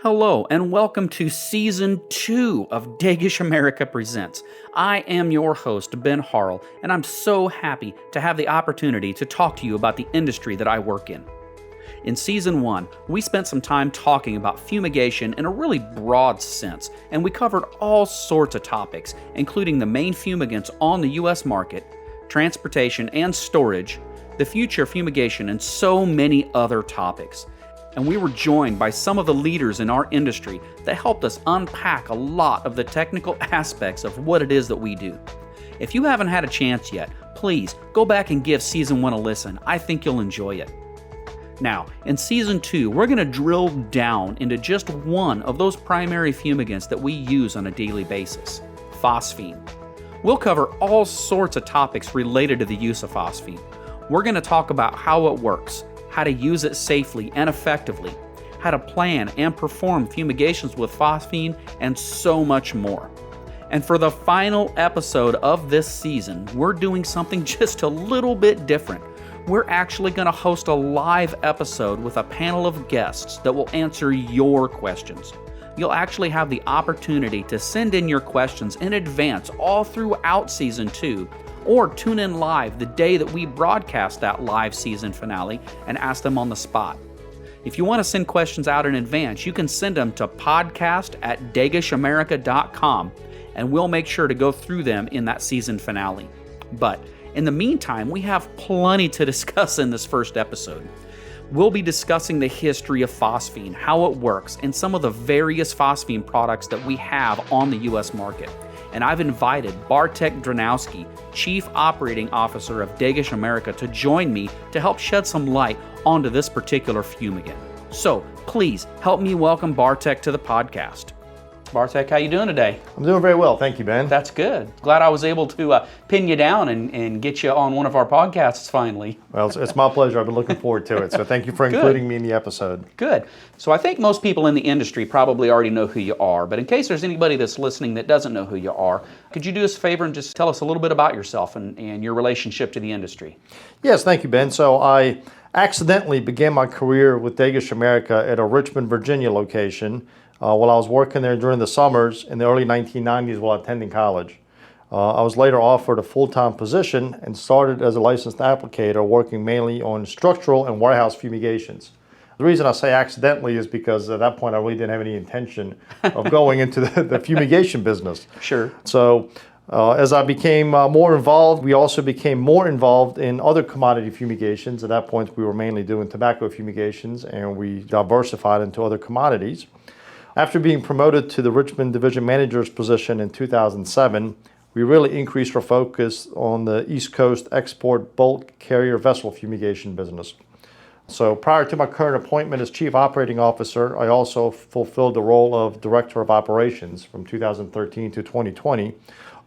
Hello, and welcome to Season 2 of Dagish America Presents. I am your host, Ben Harrell, and I'm so happy to have the opportunity to talk to you about the industry that I work in. In Season 1, we spent some time talking about fumigation in a really broad sense, and we covered all sorts of topics, including the main fumigants on the U.S. market, transportation and storage, the future of fumigation, and so many other topics. And we were joined by some of the leaders in our industry that helped us unpack a lot of the technical aspects of what it is that we do. If you haven't had a chance yet, please go back and give Season 1 a listen. I think you'll enjoy it. Now, in Season 2, we're going to drill down into just one of those primary fumigants that we use on a daily basis, phosphine. We'll cover all sorts of topics related to the use of phosphine. We're going to talk about how it works, how to use it safely and effectively, how to plan and perform fumigations with phosphine, and so much more. And for the final episode of this season, we're doing something just a little bit different. We're actually going to host a live episode with a panel of guests that will answer your questions. You'll actually have the opportunity to send in your questions in advance all throughout Season 2, or tune in live the day that we broadcast that live season finale and ask them on the spot. If you want to send questions out in advance, you can send them to podcast@dagishamerica.com, and we'll make sure to go through them in that season finale. But in the meantime, we have plenty to discuss in this first episode. We'll be discussing the history of phosphine, how it works, and some of the various phosphine products that we have on the U.S. market. And I've invited Bartek Dranowski, Chief Operating Officer of Dagish America, to join me to help shed some light onto this particular fumigant. So please help me welcome Bartek to the podcast. Bartek, how you doing today? I'm doing very well, thank you, Ben. That's good. Glad I was able to pin you down and get you on one of our podcasts finally. Well, it's my pleasure. I've been looking forward to it. So thank you for including me in the episode. Good. So I think most people in the industry probably already know who you are, but in case there's anybody that's listening that doesn't know who you are, could you do us a favor and just tell us a little bit about yourself and your relationship to the industry? Yes, thank you, Ben. So I accidentally began my career with Dagish America at a Richmond, Virginia location while I was working there during the summers in the early 1990s while attending college. I was later offered a full-time position and started as a licensed applicator working mainly on structural and warehouse fumigations. The reason I say accidentally is because at that point I really didn't have any intention of going into the fumigation business. Sure. So as I became more involved, we also became more involved in other commodity fumigations. At that point we were mainly doing tobacco fumigations, and we diversified into other commodities. After being promoted to the Richmond Division Manager's position in 2007, we really increased our focus on the East Coast export bulk carrier vessel fumigation business. So prior to my current appointment as Chief Operating Officer, I also fulfilled the role of Director of Operations from 2013 to 2020,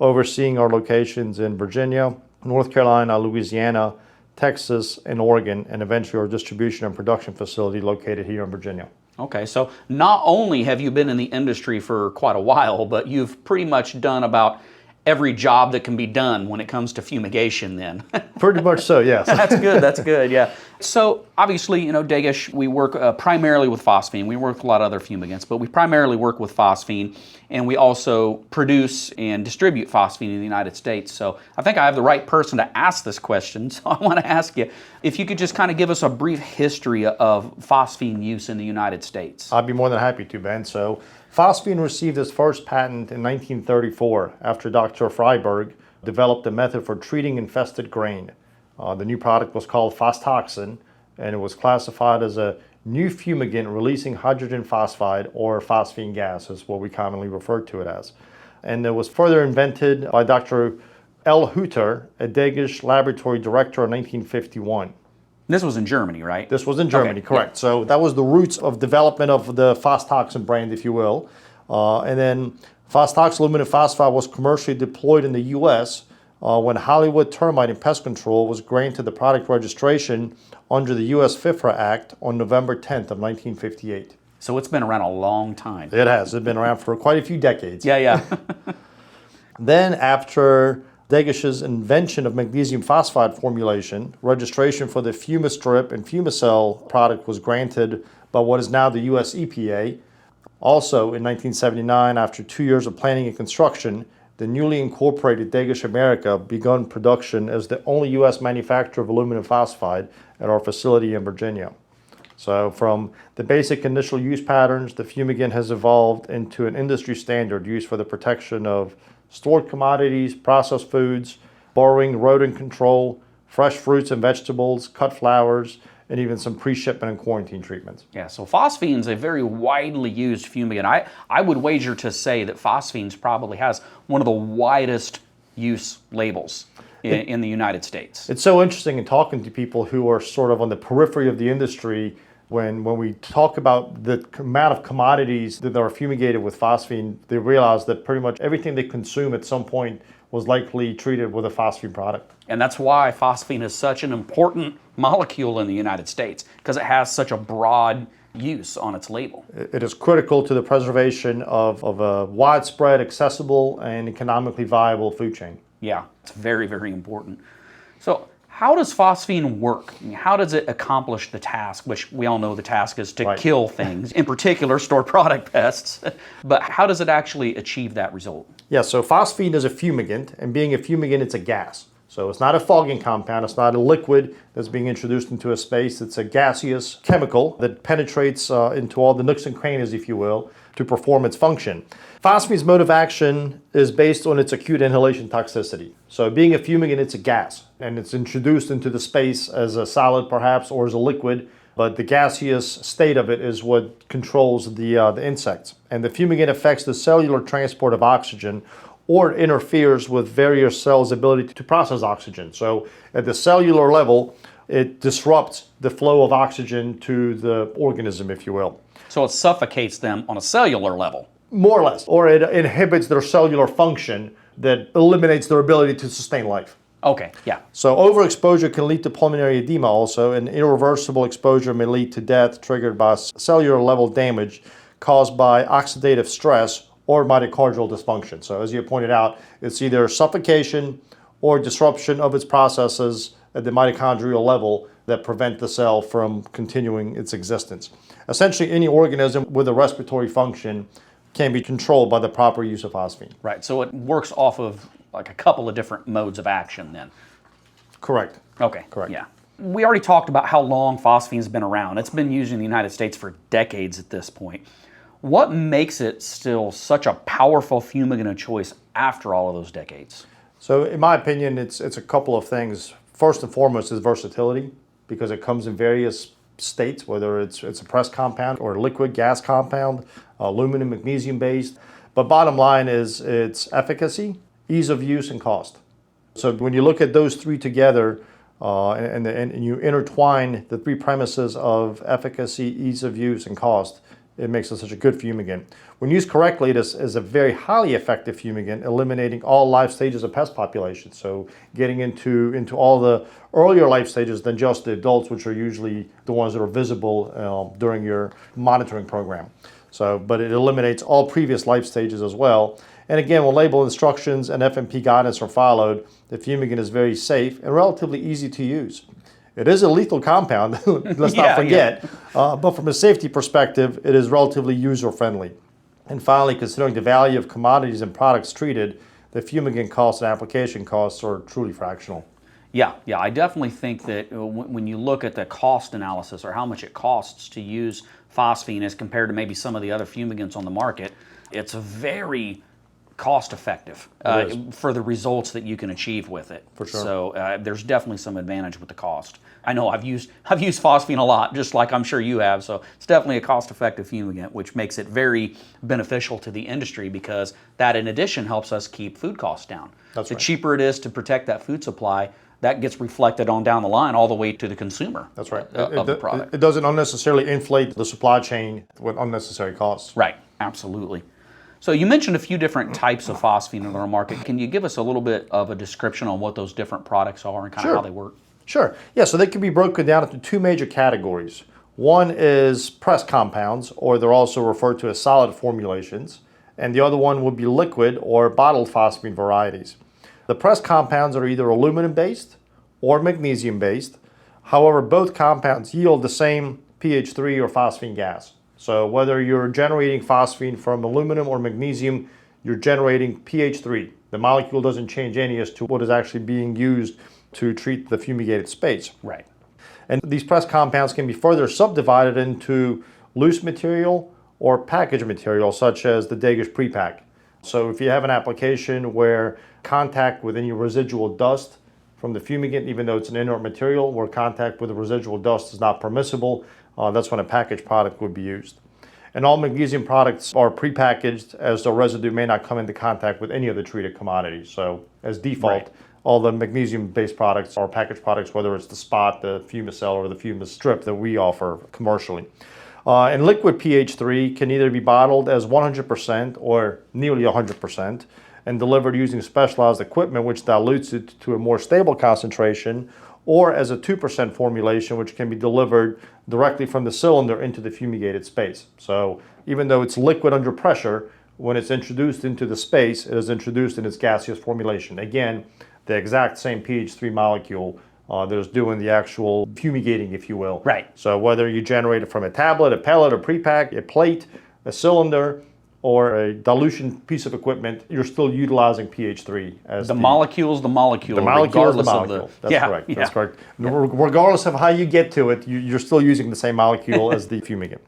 overseeing our locations in Virginia, North Carolina, Louisiana, Texas, and Oregon, and eventually our distribution and production facility located here in Virginia. Okay, so not only have you been in the industry for quite a while, but you've pretty much done about every job that can be done when it comes to fumigation then. Pretty much so, yes. That's good, yeah. So obviously, Dagish, we work primarily with phosphine. We work with a lot of other fumigants, but we primarily work with phosphine, and we also produce and distribute phosphine in the United States. So I think I have the right person to ask this question, so I want to ask you if you could just kind of give us a brief history of phosphine use in the United States. I'd be more than happy to, Ben. So phosphine received its first patent in 1934 after Dr. Freiberg developed a method for treating infested grain. The new product was called Phostoxin, and it was classified as a new fumigant releasing hydrogen phosphide, or phosphine gas is what we commonly refer to it as. And it was further invented by Dr. L. Hutter, a Dagish laboratory director in 1951. This was in Germany, right? This was in Germany, okay, correct. Yeah. So that was the roots of development of the Phostoxin brand, if you will. And then Phostoxin aluminum phosphide was commercially deployed in the U.S. When Hollywood Termite and Pest Control was granted the product registration under the U.S. FIFRA Act on November 10th of 1958. So it's been around a long time. It has. It's been around for quite a few decades. Yeah. Then after Dagish's invention of magnesium phosphide formulation, registration for the Fumistrip and Fumicell product was granted by what is now the U.S. EPA. Also, in 1979, after 2 years of planning and construction, the newly incorporated Degish America begun production as the only U.S. manufacturer of aluminum phosphide at our facility in Virginia. So from the basic initial use patterns, the fumigant has evolved into an industry standard used for the protection of stored commodities, processed foods, borrowing, rodent control, fresh fruits and vegetables, cut flowers, and even some pre-shipment and quarantine treatments. Yeah, so phosphine is a very widely used fumigant. I would wager to say that phosphines probably has one of the widest use labels in the United States. It's so interesting in talking to people who are sort of on the periphery of the industry. When we talk about the amount of commodities that are fumigated with phosphine, they realize that pretty much everything they consume at some point was likely treated with a phosphine product. And that's why phosphine is such an important molecule in the United States, because it has such a broad use on its label. It is critical to the preservation of a widespread, accessible, and economically viable food chain. Yeah, it's very, very important. So how does phosphine work? I mean, how does it accomplish the task, which we all know the task is to kill things, in particular store product pests, but how does it actually achieve that result? Yeah, so phosphine is a fumigant, and being a fumigant, it's a gas. So it's not a fogging compound, it's not a liquid that's being introduced into a space, it's a gaseous chemical that penetrates into all the nooks and crannies, if you will, to perform its function. Phosphine's mode of action is based on its acute inhalation toxicity. So being a fumigant, it's a gas, and it's introduced into the space as a solid perhaps, or as a liquid, but the gaseous state of it is what controls the insects. And the fumigant affects the cellular transport of oxygen, or interferes with various cells' ability to process oxygen. So at the cellular level, it disrupts the flow of oxygen to the organism, if you will. So it suffocates them on a cellular level. More or less. Or it inhibits their cellular function that eliminates their ability to sustain life. Okay, yeah. So overexposure can lead to pulmonary edema also, and irreversible exposure may lead to death triggered by cellular level damage caused by oxidative stress or mitochondrial dysfunction. So as you pointed out, it's either suffocation or disruption of its processes at the mitochondrial level that prevent the cell from continuing its existence. Essentially, any organism with a respiratory function can be controlled by the proper use of phosphine. Right, so it works off of like a couple of different modes of action then. Correct. Okay, Correct. Yeah. We already talked about how long phosphine's been around. It's been used in the United States for decades at this point. What makes it still such a powerful fumigant of choice after all of those decades? So in my opinion, it's a couple of things. First and foremost is versatility, because it comes in various states, whether it's a pressed compound or a liquid gas compound, aluminum, magnesium based. But bottom line is its efficacy, ease of use, and cost. So when you look at those three together and you intertwine the three premises of efficacy, ease of use, and cost, it makes it such a good fumigant. When used correctly, it is a very highly effective fumigant, eliminating all life stages of pest populations. So getting into all the earlier life stages than just the adults, which are usually the ones that are visible during your monitoring program. So, but it eliminates all previous life stages as well. And again, when label instructions and FMP guidance are followed, the fumigant is very safe and relatively easy to use. It is a lethal compound, let's not forget, but from a safety perspective, it is relatively user-friendly. And finally, considering the value of commodities and products treated, the fumigant costs and application costs are truly fractional. Yeah, I definitely think that when you look at the cost analysis or how much it costs to use phosphine as compared to maybe some of the other fumigants on the market, it's very cost effective for the results that you can achieve with it. For sure. So there's definitely some advantage with the cost. I know I've used phosphine a lot, just like I'm sure you have. So it's definitely a cost-effective fumigant, which makes it very beneficial to the industry, because that in addition helps us keep food costs down. That's the right. cheaper it is to protect that food supply, that gets reflected on down the line all the way to the consumer. That's right. Of the product. It doesn't unnecessarily inflate the supply chain with unnecessary costs. Right, absolutely. So you mentioned a few different types of phosphine in our market. Can you give us a little bit of a description on what those different products are and kind of how they work? Sure. Yeah, so they can be broken down into two major categories. One is pressed compounds, or they're also referred to as solid formulations, and the other one would be liquid or bottled phosphine varieties. The pressed compounds are either aluminum-based or magnesium-based. However, both compounds yield the same pH 3 or phosphine gas. So whether you're generating phosphine from aluminum or magnesium, you're generating pH 3. The molecule doesn't change any as to what is actually being used to treat the fumigated space. Right. And these pressed compounds can be further subdivided into loose material or packaged material, such as the Degish pre-pack. So if you have an application where contact with any residual dust from the fumigant, even though it's an inert material, where contact with the residual dust is not permissible, that's when a packaged product would be used. And all magnesium products are prepackaged, as the residue may not come into contact with any of the treated commodities. So as default, Right. all the magnesium-based products are packaged products, whether it's the spot, the Fumicell, or the Fumistrip that we offer commercially. And liquid pH 3 can either be bottled as 100% or nearly 100% and delivered using specialized equipment which dilutes it to a more stable concentration, or as a 2% formulation which can be delivered directly from the cylinder into the fumigated space. So even though it's liquid under pressure, when it's introduced into the space, it is introduced in its gaseous formulation. Again, the exact same pH 3 molecule that is doing the actual fumigating, if you will. Right. So whether you generate it from a tablet, a pellet, a pre-pack, a plate, a cylinder, or a dilution piece of equipment, you're still utilizing pH 3 as The molecule's the molecule. the molecule is the regardless of molecule. That's yeah, correct. yeah. That's correct. Regardless of how you get to it, you're still using the same molecule as the fumigant.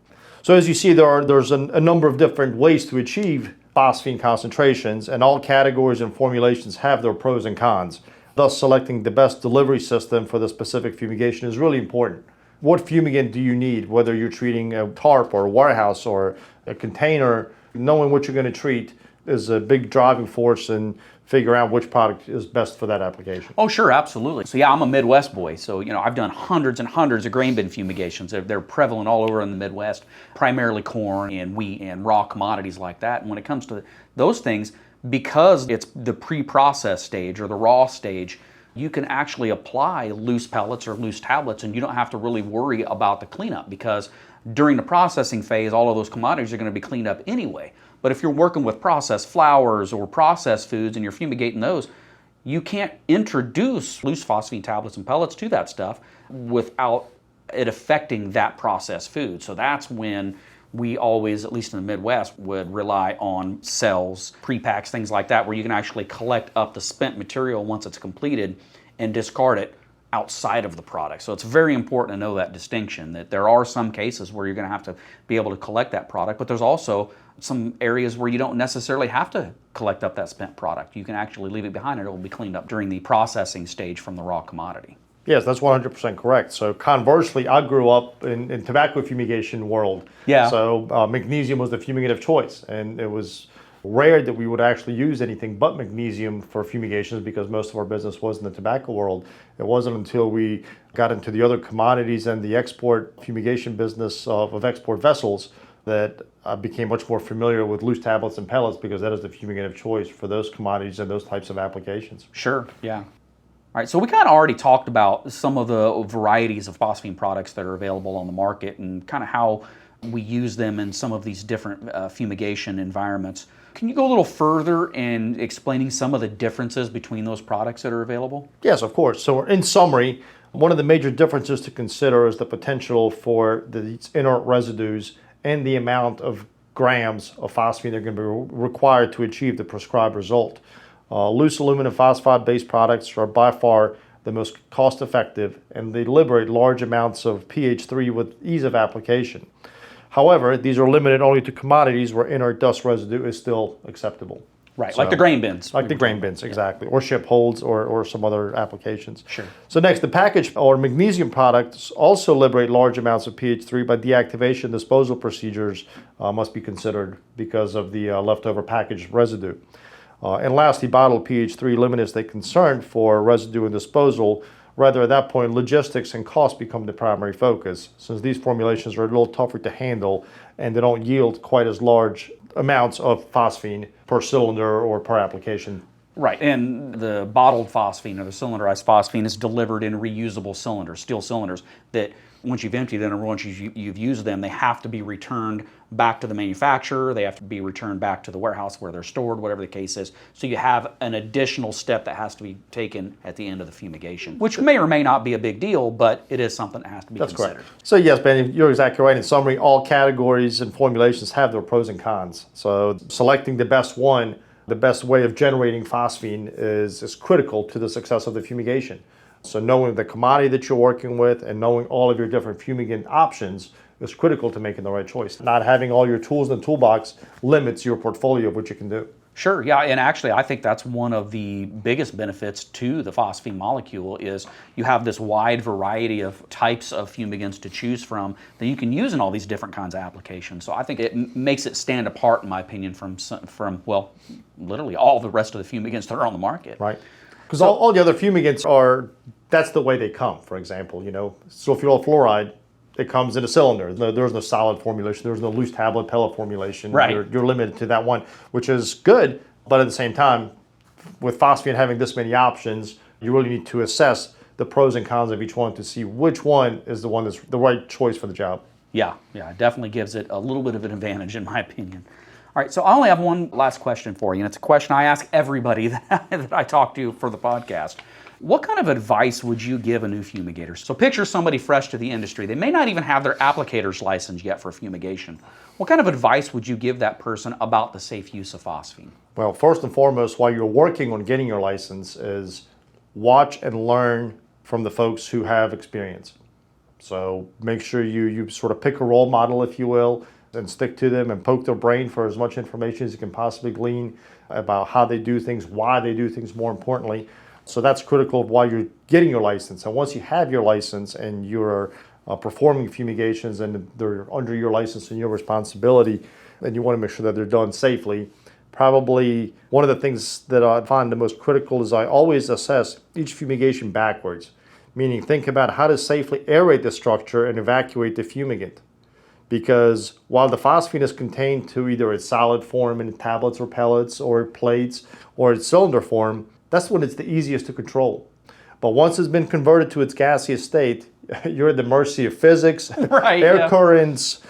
So as you see, there's a number of different ways to achieve phosphine concentrations, and all categories and formulations have their pros and cons. Thus, selecting the best delivery system for the specific fumigation is really important. What fumigant do you need, whether you're treating a tarp or a warehouse or a container? Knowing what you're going to treat is a big driving force in figuring out which product is best for that application. Oh, sure, absolutely. So yeah, I'm a Midwest boy. So, I've done hundreds and hundreds of grain bin fumigations. They're prevalent all over in the Midwest, primarily corn and wheat and raw commodities like that. And when it comes to those things, because it's the pre-process stage or the raw stage, you can actually apply loose pellets or loose tablets, and you don't have to really worry about the cleanup, because during the processing phase, all of those commodities are going to be cleaned up anyway. But if you're working with processed flours or processed foods and you're fumigating those, you can't introduce loose phosphine tablets and pellets to that stuff without it affecting that processed food. So that's when we always, at least in the Midwest, would rely on cells, pre-packs, things like that, where you can actually collect up the spent material once it's completed and discard it outside of the product. So it's very important to know that distinction, that there are some cases where you're going to have to be able to collect that product, but there's also some areas where you don't necessarily have to collect up that spent product. You can actually leave it behind and it will be cleaned up during the processing stage from the raw commodity. Yes, that's 100% correct. So conversely, I grew up in tobacco fumigation world. Yeah. So magnesium was the fumigant of choice, and it was rare that we would actually use anything but magnesium for fumigations because most of our business was in the tobacco world. It wasn't until we got into the other commodities and the export fumigation business of export vessels that I became much more familiar with loose tablets and pellets, because that is the fumigant of choice for those commodities and those types of applications. Sure, yeah. All right, so we kind of already talked about some of the varieties of phosphine products that are available on the market and kind of how we use them in some of these different fumigation environments. Can you go a little further in explaining some of the differences between those products that are available? Yes, of course. So in summary, one of the major differences to consider is the potential for these inert residues and the amount of grams of phosphine that are going to be required to achieve the prescribed result. Loose aluminum phosphide-based products are by far the most cost-effective, and they liberate large amounts of pH 3 with ease of application. However, these are limited only to commodities where inert dust residue is still acceptable. Right, like the grain bins. Like the grain bins, exactly, or ship holds or some other applications. Sure. So next, the packaged or magnesium products also liberate large amounts of pH 3, but deactivation disposal procedures must be considered because of the leftover packaged residue. And lastly, bottled pH 3 limits a concern for residue and disposal. Rather, at that point, logistics and cost become the primary focus, since these formulations are a little tougher to handle and they don't yield quite as large amounts of phosphine per cylinder or per application. Right, and the bottled phosphine or the cylinderized phosphine is delivered in reusable cylinders, steel cylinders, that once you've emptied them or once you've used them, they have to be returned back to the manufacturer, they have to be returned back to the warehouse where they're stored, whatever the case is. So you have an additional step that has to be taken at the end of the fumigation, which may or may not be a big deal, but it is something that has to be considered. Correct. So yes, Ben, you're exactly right. In summary, all categories and formulations have their pros and cons. So selecting the best one, the best way of generating phosphine is critical to the success of the fumigation. So knowing the commodity that you're working with and knowing all of your different fumigant options is critical to making the right choice. Not having all your tools in the toolbox limits your portfolio of what you can do. Sure, yeah, and actually I think that's one of the biggest benefits to the phosphine molecule is you have this wide variety of types of fumigants to choose from that you can use in all these different kinds of applications. So I think it makes it stand apart, in my opinion, from well, literally all the rest of the fumigants that are on the market. Right. Because all the other fumigants that's the way they come. For example, sulfonyl fluoride, it comes in a cylinder. There's no solid formulation. There's no loose tablet pellet formulation. Right. You're limited to that one, which is good. But at the same time, with phosphine having this many options, you really need to assess the pros and cons of each one to see which one is the one that's the right choice for the job. Yeah, it definitely gives it a little bit of an advantage, in my opinion. All right, so I only have one last question for you, and it's a question I ask everybody that I talk to for the podcast. What kind of advice would you give a new fumigator? So picture somebody fresh to the industry. They may not even have their applicator's license yet for fumigation. What kind of advice would you give that person about the safe use of phosphine? Well, first and foremost, while you're working on getting your license is watch and learn from the folks who have experience. So make sure you sort of pick a role model, if you will, and stick to them and poke their brain for as much information as you can possibly glean about how they do things, why they do things, more importantly. So that's critical while you're getting your license. And once you have your license and you're performing fumigations and they're under your license and your responsibility, and you want to make sure that they're done safely, probably one of the things that I find the most critical is I always assess each fumigation backwards, meaning think about how to safely aerate the structure and evacuate the fumigant. Because while the phosphine is contained to either its solid form in tablets or pellets or plates or its cylinder form, that's when it's the easiest to control. But once it's been converted to its gaseous state, you're at the mercy of physics, right, air currents,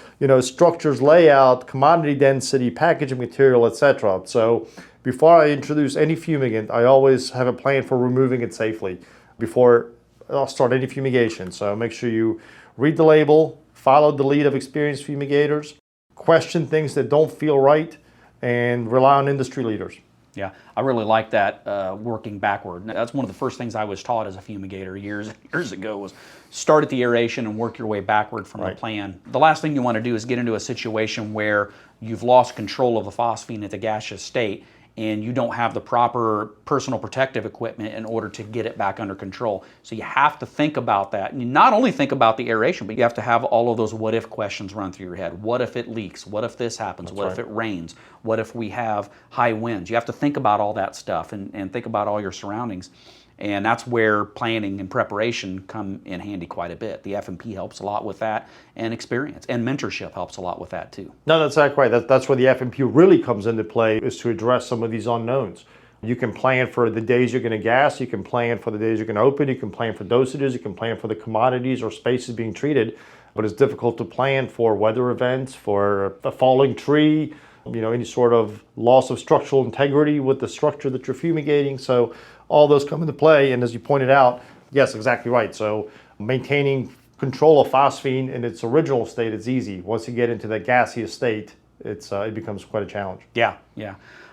structures layout, commodity density, packaging material, etc. So before I introduce any fumigant, I always have a plan for removing it safely before I'll start any fumigation. So make sure you read the label, follow the lead of experienced fumigators, question things that don't feel right, and rely on industry leaders. Yeah, I really like that working backward. That's one of the first things I was taught as a fumigator years ago was start at the aeration and work your way backward from the plan. The last thing you want to do is get into a situation where you've lost control of the phosphine at the gaseous state and you don't have the proper personal protective equipment in order to get it back under control. So you have to think about that. And you not only think about the aeration, but you have to have all of those what if questions run through your head. What if it leaks? What if this happens? What if it rains? What if we have high winds? You have to think about all that stuff and think about all your surroundings. And that's where planning and preparation come in handy quite a bit. The F&P helps a lot with that, and experience and mentorship helps a lot with that too. No, that's exactly right. That's where the F&P really comes into play, is to address some of these unknowns. You can plan for the days you're going to gas, you can plan for the days you're going to open, you can plan for dosages, you can plan for the commodities or spaces being treated, but it's difficult to plan for weather events, for a falling tree, any sort of loss of structural integrity with the structure that you're fumigating. So all those come into play, and as you pointed out, yes, exactly right. So maintaining control of phosphine in its original state is easy. Once you get into that gaseous state, it becomes quite a challenge. Yeah.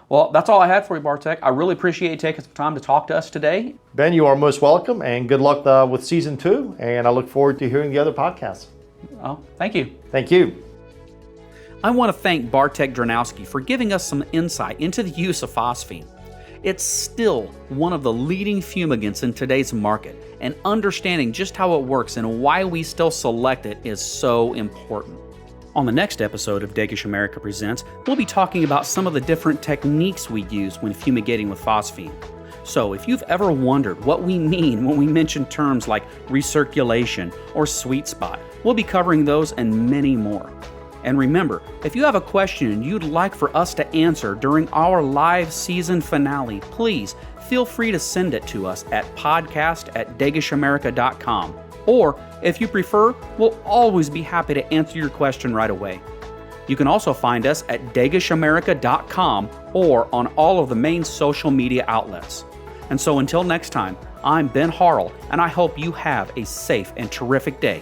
Well, that's all I had for you, Bartek. I really appreciate you taking some time to talk to us today. Ben, you are most welcome, and good luck with season 2, and I look forward to hearing the other podcasts. Oh, thank you. Thank you. I want to thank Bartek Dranowski for giving us some insight into the use of phosphine. It's still one of the leading fumigants in today's market, and understanding just how it works and why we still select it is so important. On the next episode of Dagish America Presents, we'll be talking about some of the different techniques we use when fumigating with phosphine. So if you've ever wondered what we mean when we mention terms like recirculation or sweet spot, we'll be covering those and many more. And remember, if you have a question you'd like for us to answer during our live season finale, please feel free to send it to us at podcast@dagishamerica.com. Or, if you prefer, we'll always be happy to answer your question right away. You can also find us at dagishamerica.com or on all of the main social media outlets. And so until next time, I'm Ben Harrell, and I hope you have a safe and terrific day.